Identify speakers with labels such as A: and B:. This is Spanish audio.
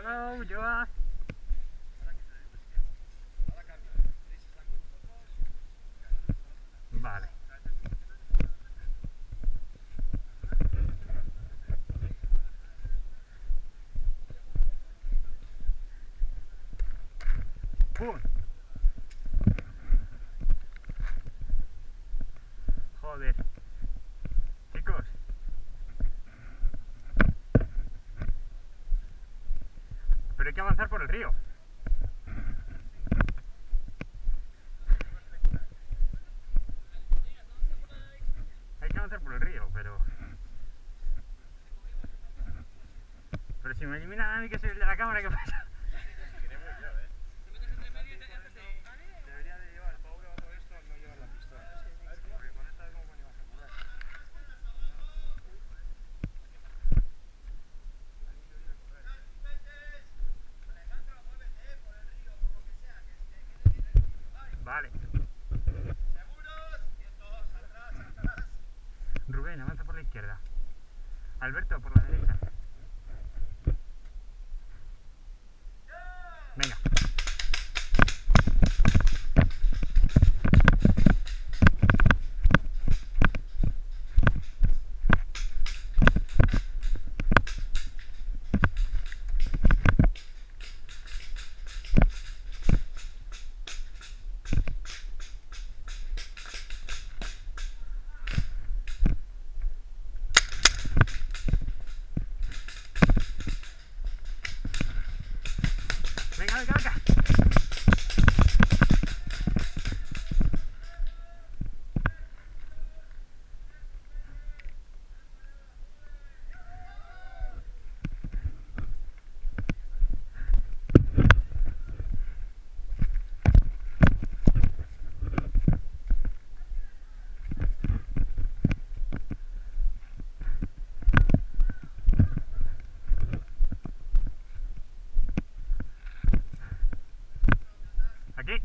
A: Hello, Joa. Vale. ¡Pum! Joder. Chicos. Pero hay que avanzar por el río. Hay que avanzar por el río, pero... Pero si me eliminan a mí que soy el de la cámara, ¿qué pasa?
B: Debería de llevar el pobre o todo esto, no llevar la pistola. Porque con esta es como me ibas a curar.
A: Vale.
C: ¿Seguros? Bien todos, atrás.
A: Rubén, avanza por la izquierda. Alberto, por la derecha. Venga. Venga, venga, venga. Aquí.